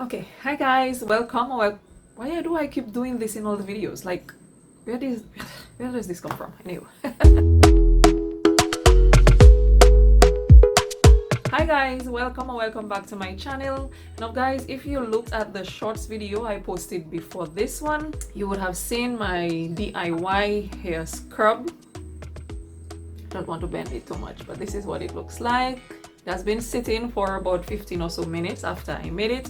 Okay, hi guys, welcome. Why do I keep doing this in all the videos? Like, where does this come from? Anyway. Hi guys, welcome back to my channel. Now guys, if you looked at the shorts video I posted before this one, you would have seen my DIY hair scrub. I don't want to bend it too much, but this is what it looks like. It has been sitting for about 15 or so minutes after I made it.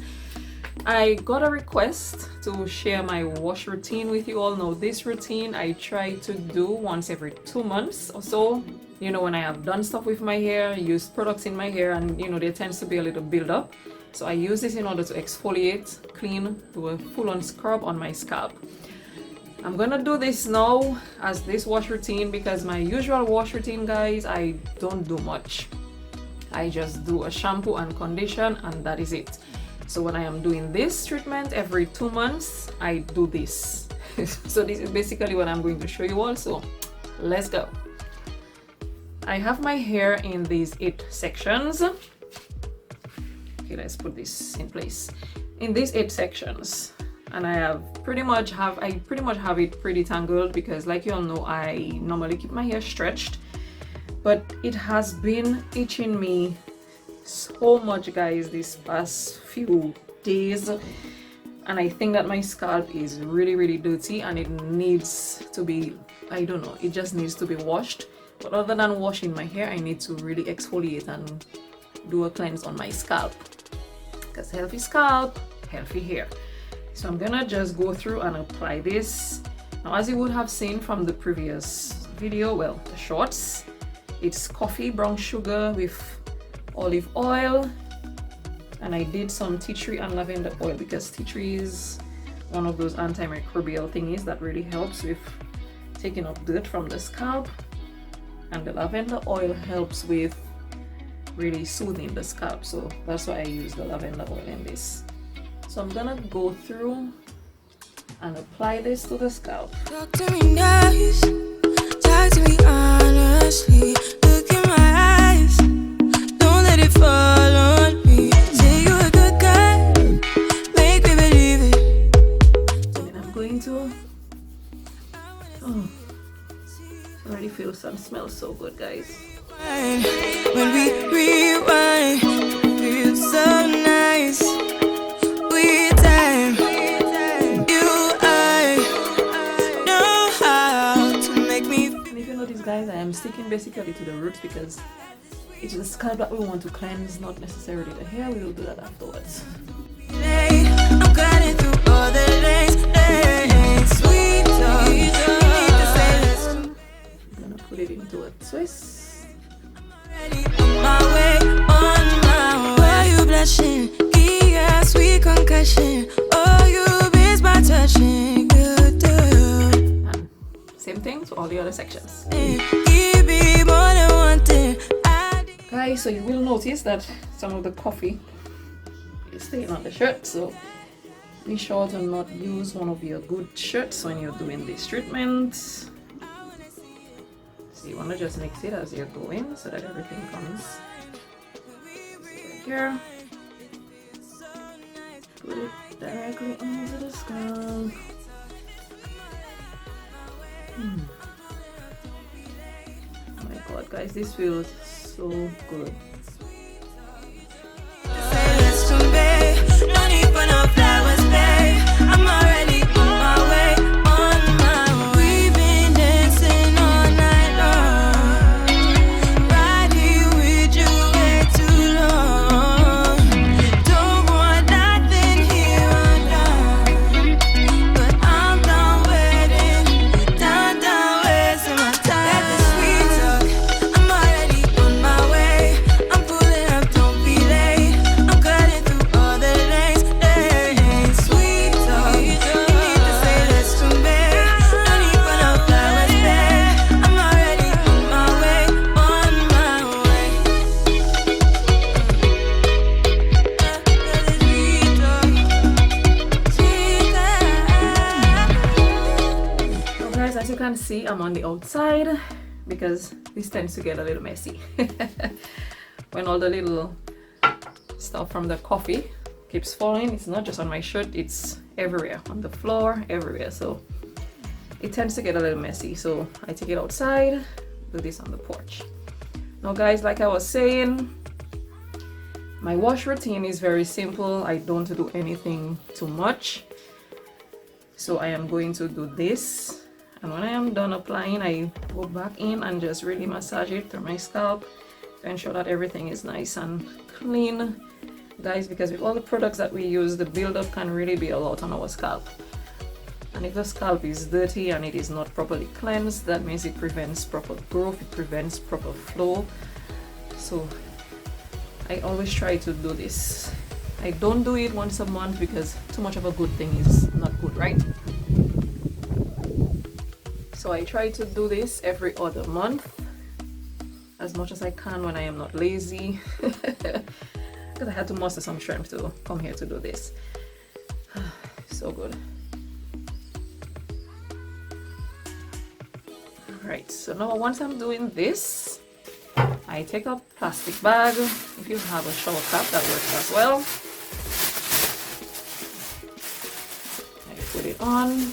I got a request to share my wash routine with you all. Now this routine I try to do once every 2 months or so. You know, when I have done stuff with my hair, used products in my hair, and you know there tends to be a little build up. So I use this in order to exfoliate, clean, do a full-on scrub on my scalp. I'm gonna do this now as this wash routine because my usual wash routine, guys, I don't do much. I just do a shampoo and condition and that is it. So when I am doing this treatment every 2 months, I do this. So this is basically what I'm going to show you all. So let's go. I have my hair in these 8 sections. Okay, let's put this in place. In these 8 sections, and I pretty much have it pretty tangled because, like you all know, I normally keep my hair stretched, but it has been itching me so much, guys, these past few days, and I think that my scalp is really dirty and it needs to be, I don't know, it just needs to be washed. But other than washing my hair, I need to really exfoliate and do a cleanse on my scalp, because healthy scalp, healthy hair. So I'm gonna just go through and apply this. Now, as you would have seen from the previous video, well, the shorts, it's coffee, brown sugar with olive oil, and I did some tea tree and lavender oil because tea tree is one of those antimicrobial thingies that really helps with taking up dirt from the scalp, and the lavender oil helps with really soothing the scalp. So that's why I use the lavender oil in this. So I'm gonna go through and apply this to the scalp. Talk to me nice, talk to me honestly. Look in my eyes, don't let it fall on me. Say you're a good guy, make me believe it. And then I'm going to, already feels and smells so good, guys. When we rewind, feels so nice. With time, you I know how to make me. And if you notice, guys, I am sticking basically to the roots because it's the scalp that we want to cleanse, not necessarily the hair. We will do that afterwards. I'm cutting through all the lanes, sweet talk. You need to say this. I'm gonna put it into a twist. On my way. Why you blushing? Yeah, sweet concussion. Oh, you miss my touching. You do. And same thing to all the other sections. Give me more than one thing. Guys, so you will notice that some of the coffee is staying on the shirt, so be sure to not use one of your good shirts when you're doing this treatment. So you want to just mix it as you're going so that everything comes right here. Put it directly into the scalp. Oh my god, guys, this feels so good. No need for no flowers, babe. I'm already on my way, on my way. We've been dancing all night long. Right here with you way too long. Don't want nothing here or now. But I'm done waiting, done wasting my time. Let the sweet talk. I'm already on my way. I'm pulling up, don't be late. I'm cutting through all the lanes, sweet talk. You need to say less to me. No need for no flowers, babe. I'm already on my way, on my way. Sweet talk, sweet talk. So guys, as you can see, I'm on the outside because this tends to get a little messy when all the little stuff from the coffee keeps falling. It's not just on my shirt, it's everywhere, on the floor, everywhere. So it tends to get a little messy. So I take it outside, do this on the porch. Now guys, like I was saying, my wash routine is very simple. I don't do anything too much. So I am going to do this, and when I am done applying, I go back in and just really massage it through my scalp to ensure that everything is nice and clean, guys, because with all the products that we use, the buildup can really be a lot on our scalp. And if the scalp is dirty and it is not properly cleansed, that means it prevents proper growth, it prevents proper flow. So I always try to do this. I don't do it once a month because too much of a good thing is not good, right? So I try to do this every other month as much as I can when I am not lazy. Because I had to muster some strength to come here to do this. So good. Alright, so now once I'm doing this, I take a plastic bag. If you have a shower cap, that works as well. I put it on.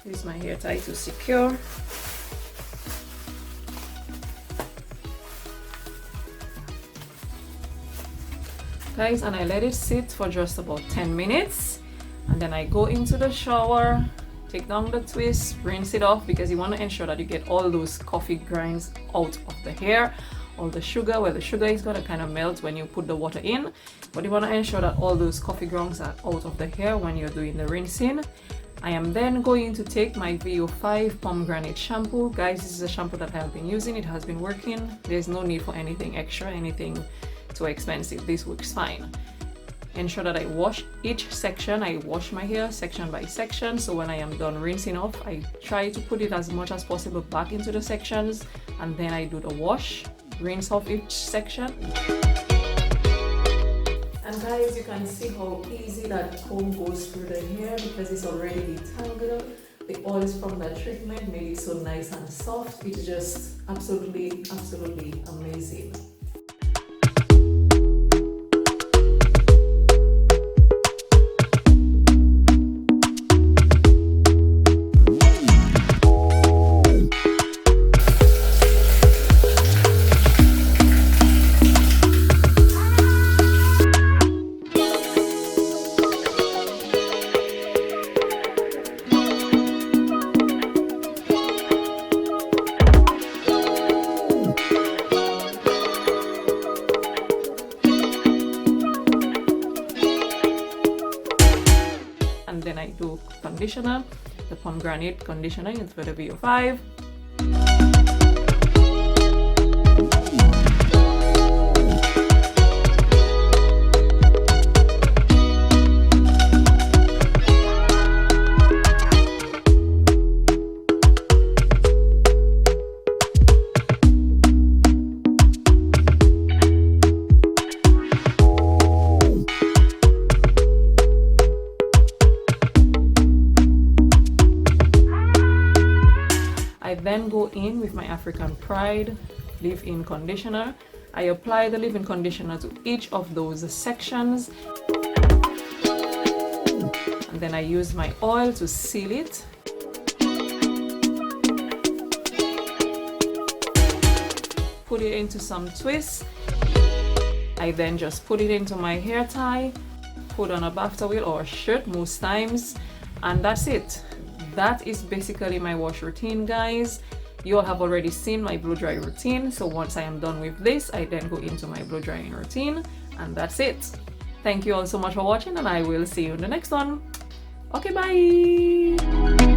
Use my hair tie to secure. Guys, and I let it sit for just about 10 minutes, and then I go into the shower, take down the twist, rinse it off, because you want to ensure that you get all those coffee grinds out of the hair, all the sugar. Well, the sugar is going to kind of melt when you put the water in, but you want to ensure that all those coffee grounds are out of the hair when you're doing the rinsing. I am then going to take my VO5 pomegranate shampoo. Guys, this is a shampoo that I have been using. It has been working. There's no need for anything extra, anything too expensive. This works fine. Ensure that I wash each section. I wash my hair section by section, so when I am done rinsing off, I try to put it as much as possible back into the sections, and then I do the wash, rinse off each section. And guys, you can see how easy that comb goes through the hair because it's already detangled. The oils from that treatment made it so nice and soft. It's just absolutely amazing. And then I do conditioner, the pomegranate conditioner for the VO5. I then go in with my African Pride leave-in conditioner. I apply the leave-in conditioner to each of those sections, and then I use my oil to seal it. Put it into some twists. I then just put it into my hair tie, put on a bath towel or a shirt most times, and that's it. That is basically my wash routine, guys. You all have already seen my blow dry routine, so once I am done with this, I then go into my blow drying routine, and that's it. Thank you all so much for watching, and I will see you in the next one. Okay, bye.